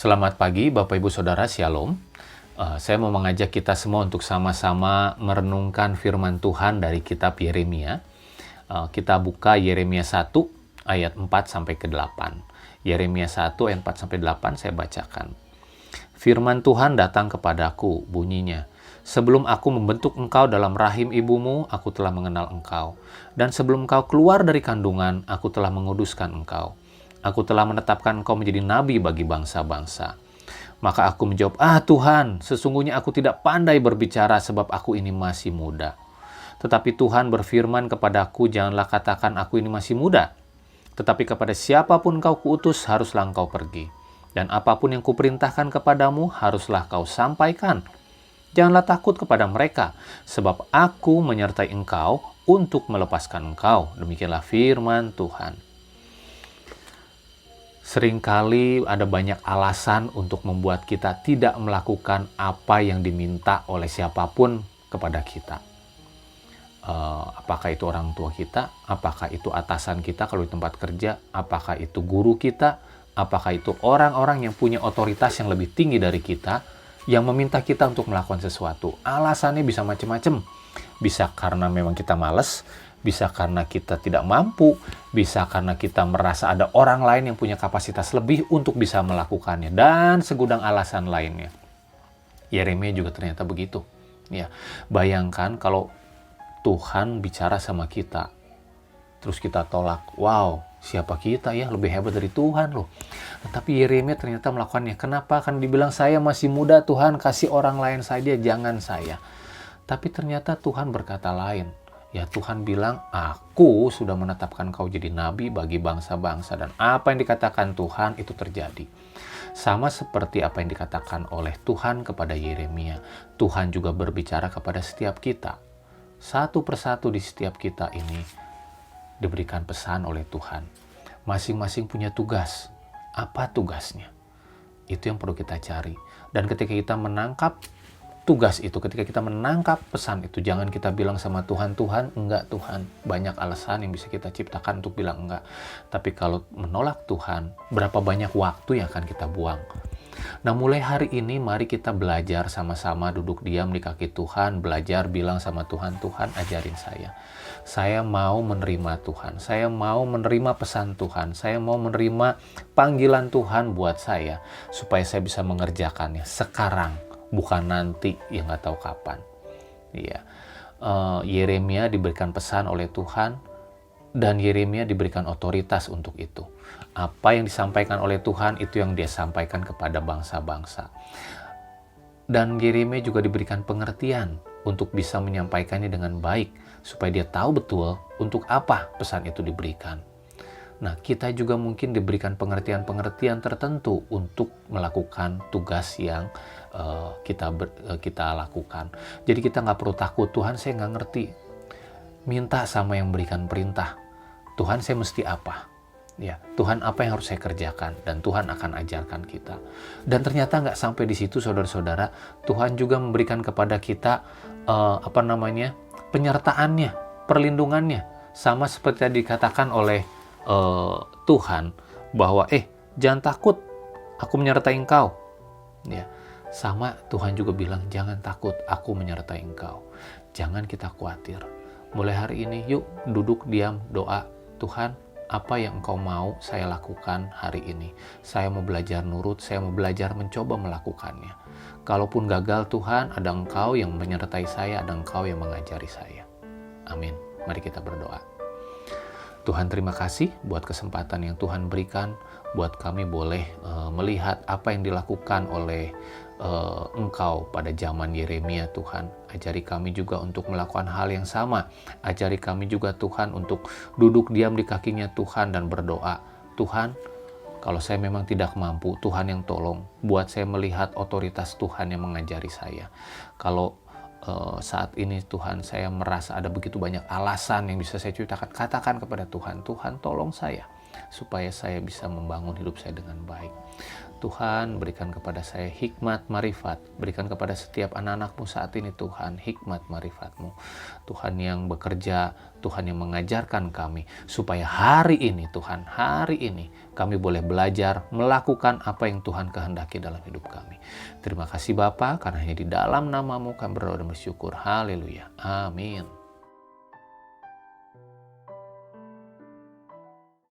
Selamat pagi Bapak Ibu Saudara, Shalom. Saya mau mengajak kita semua untuk sama-sama merenungkan firman Tuhan dari kitab Yeremia. Kita buka Yeremia 1 ayat 4 sampai ke 8. Yeremia 1 ayat 4 sampai 8 saya bacakan. Firman Tuhan datang kepadaku, bunyinya, sebelum aku membentuk engkau dalam rahim ibumu, aku telah mengenal engkau. Dan sebelum engkau keluar dari kandungan, aku telah menguduskan engkau. Aku telah menetapkan engkau menjadi nabi bagi bangsa-bangsa. Maka aku menjawab, Tuhan, sesungguhnya aku tidak pandai berbicara sebab aku ini masih muda. Tetapi Tuhan berfirman kepadaku, janganlah katakan aku ini masih muda. Tetapi kepada siapapun engkau kuutus, haruslah engkau pergi. Dan apapun yang kuperintahkan kepadamu, haruslah kau sampaikan. Janganlah takut kepada mereka, sebab aku menyertai engkau untuk melepaskan engkau. Demikianlah firman Tuhan. Seringkali ada banyak alasan untuk membuat kita tidak melakukan apa yang diminta oleh siapapun kepada kita. Apakah itu orang tua kita, apakah itu atasan kita kalau di tempat kerja, apakah itu guru kita, apakah itu orang-orang yang punya otoritas yang lebih tinggi dari kita, yang meminta kita untuk melakukan sesuatu. Alasannya bisa macam-macam. Bisa karena memang kita malas, bisa karena kita tidak mampu, bisa karena kita merasa ada orang lain yang punya kapasitas lebih untuk bisa melakukannya, dan segudang alasan lainnya. Yeremia juga ternyata begitu. Ya, bayangkan kalau Tuhan bicara sama kita, terus kita tolak. Wow, siapa kita ya, lebih hebat dari Tuhan loh. Tapi Yeremia ternyata melakukannya. Kenapa? Kan dibilang saya masih muda, Tuhan kasih orang lain saja, jangan saya. Tapi ternyata Tuhan berkata lain. Ya, Tuhan bilang, aku sudah menetapkan kau jadi nabi bagi bangsa-bangsa. Dan apa yang dikatakan Tuhan itu terjadi. Sama seperti apa yang dikatakan oleh Tuhan kepada Yeremia. Tuhan juga berbicara kepada setiap kita. Satu persatu di setiap kita ini diberikan pesan oleh Tuhan. Masing-masing punya tugas. Apa tugasnya? Itu yang perlu kita cari. Dan ketika kita menangkap tugas itu, ketika kita menangkap pesan itu, jangan kita bilang sama Tuhan, Tuhan, enggak Tuhan. Banyak alasan yang bisa kita ciptakan untuk bilang enggak. Tapi kalau menolak Tuhan, berapa banyak waktu yang akan kita buang. Nah, mulai hari ini mari kita belajar sama-sama duduk diam di kaki Tuhan, belajar bilang sama Tuhan, Tuhan ajarin saya. Saya mau menerima Tuhan, saya mau menerima pesan Tuhan, saya mau menerima panggilan Tuhan buat saya, supaya saya bisa mengerjakannya sekarang. Bukan nanti yang nggak tahu kapan. Iya. Yeremia diberikan pesan oleh Tuhan dan Yeremia diberikan otoritas untuk itu. Apa yang disampaikan oleh Tuhan itu yang dia sampaikan kepada bangsa-bangsa. Dan Yeremia juga diberikan pengertian untuk bisa menyampaikannya dengan baik supaya dia tahu betul untuk apa pesan itu diberikan. Nah, kita juga mungkin diberikan pengertian-pengertian tertentu untuk melakukan tugas yang kita lakukan. Jadi kita nggak perlu takut, Tuhan saya nggak ngerti. Minta sama yang berikan perintah. Tuhan saya mesti apa? Ya, Tuhan apa yang harus saya kerjakan? Dan Tuhan akan ajarkan kita. Dan ternyata nggak sampai di situ, saudara-saudara. Tuhan juga memberikan kepada kita penyertaannya, perlindungannya. Sama seperti yang dikatakan oleh Tuhan bahwa jangan takut, aku menyertai engkau. Ya, sama Tuhan juga bilang jangan takut, aku menyertai engkau. Jangan kita khawatir. Mulai hari ini yuk duduk diam doa, Tuhan apa yang engkau mau saya lakukan hari ini. Saya mau belajar nurut, saya mau belajar mencoba melakukannya. Kalaupun gagal Tuhan, ada engkau yang menyertai saya, ada engkau yang mengajari saya. Amin. Mari kita berdoa. Tuhan terima kasih buat kesempatan yang Tuhan berikan, buat kami boleh melihat apa yang dilakukan oleh Engkau pada zaman Yeremia Tuhan. Ajari kami juga untuk melakukan hal yang sama. Ajari kami juga Tuhan untuk duduk diam di kakinya Tuhan dan berdoa. Tuhan, kalau saya memang tidak mampu, Tuhan yang tolong. Buat saya melihat otoritas Tuhan yang mengajari saya. Kalau saat ini Tuhan saya merasa ada begitu banyak alasan yang bisa saya ceritakan, katakan kepada Tuhan, Tuhan tolong saya supaya saya bisa membangun hidup saya dengan baik. Tuhan, berikan kepada saya hikmat marifat. Berikan kepada setiap anak-anak-Mu saat ini Tuhan, hikmat marifat-Mu. Tuhan yang bekerja, Tuhan yang mengajarkan kami. Supaya hari ini Tuhan, hari ini kami boleh belajar melakukan apa yang Tuhan kehendaki dalam hidup kami. Terima kasih Bapa, karena hanya di dalam nama-Mu kami berdoa dan bersyukur. Haleluya. Amin.